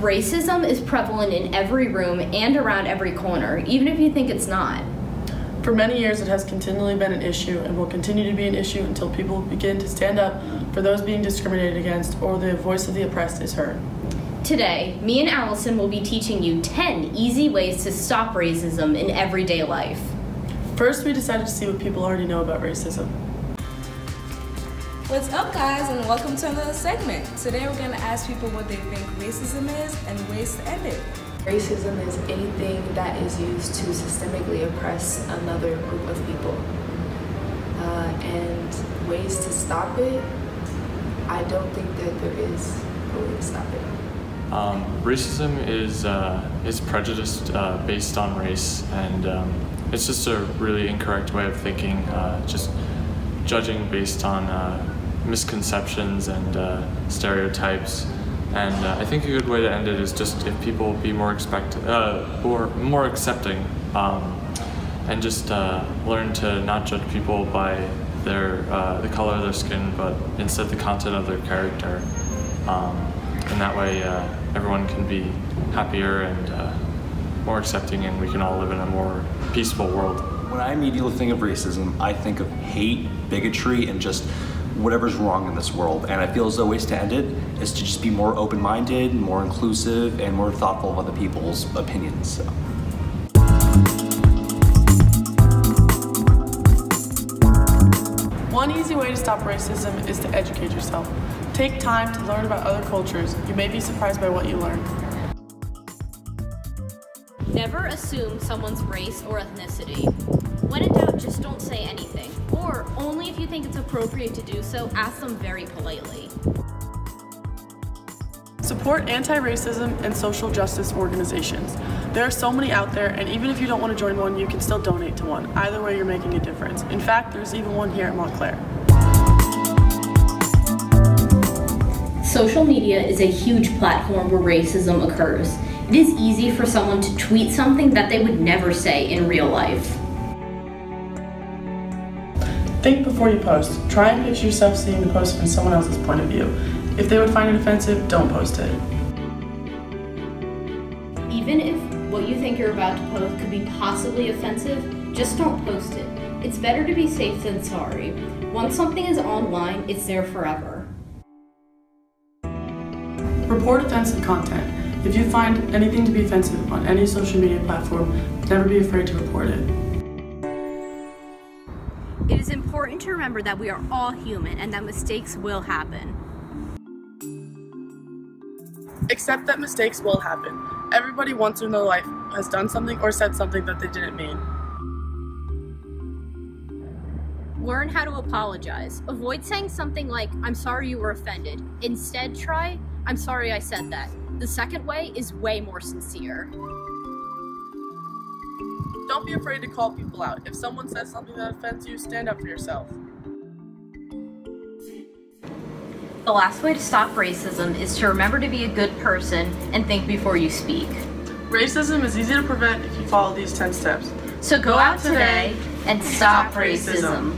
Racism is prevalent in every room and around every corner, even if you think it's not. For many years, it has continually been an issue and will continue to be an issue until people begin to stand up for those being discriminated against or the voice of the oppressed is heard. Today, me and Allison will be teaching you 10 easy ways to stop racism in everyday life. First, we decided to see what people already know about racism. What's up, guys, and welcome to another segment. Today we're going to ask people what they think racism is and ways to end it. Racism is anything that is used to systemically oppress another group of people. And ways to stop it, I don't think that there is a way to stop it. Racism is prejudice based on race, and it's just a really incorrect way of thinking, just judging based on misconceptions and stereotypes. And I think a good way to end it is just if people be more accepting, and just learn to not judge people by the color of their skin, but instead the content of their character. And that way everyone can be happier and more accepting, and we can all live in a more peaceful world. When I immediately think of racism, I think of hate, bigotry, and just whatever's wrong in this world. And I feel as though ways to end it is to just be more open-minded, more inclusive, and more thoughtful of other people's opinions. So. One easy way to stop racism is to educate yourself. Take time to learn about other cultures. You may be surprised by what you learn. Never assume someone's race or ethnicity. When in doubt, just don't say anything. Or only if you think it's appropriate to do so, ask them very politely. Support anti-racism and social justice organizations. There are so many out there, and even if you don't want to join one, you can still donate to one. Either way, you're making a difference. In fact, there's even one here at Montclair. Social media is a huge platform where racism occurs. It is easy for someone to tweet something that they would never say in real life. Think before you post. Try and picture yourself seeing the post from someone else's point of view. If they would find it offensive, don't post it. Even if what you think you're about to post could be possibly offensive, just don't post it. It's better to be safe than sorry. Once something is online, it's there forever. Report offensive content. If you find anything to be offensive on any social media platform, never be afraid to report it. It is important to remember that we are all human and that mistakes will happen. Accept that mistakes will happen. Everybody once in their life has done something or said something that they didn't mean. Learn how to apologize. Avoid saying something like, "I'm sorry you were offended." Instead, try, "I'm sorry I said that." The second way is way more sincere. Don't be afraid to call people out. If someone says something that offends you, stand up for yourself. The last way to stop racism is to remember to be a good person and think before you speak. Racism is easy to prevent if you follow these 10 steps. So go out today and stop racism.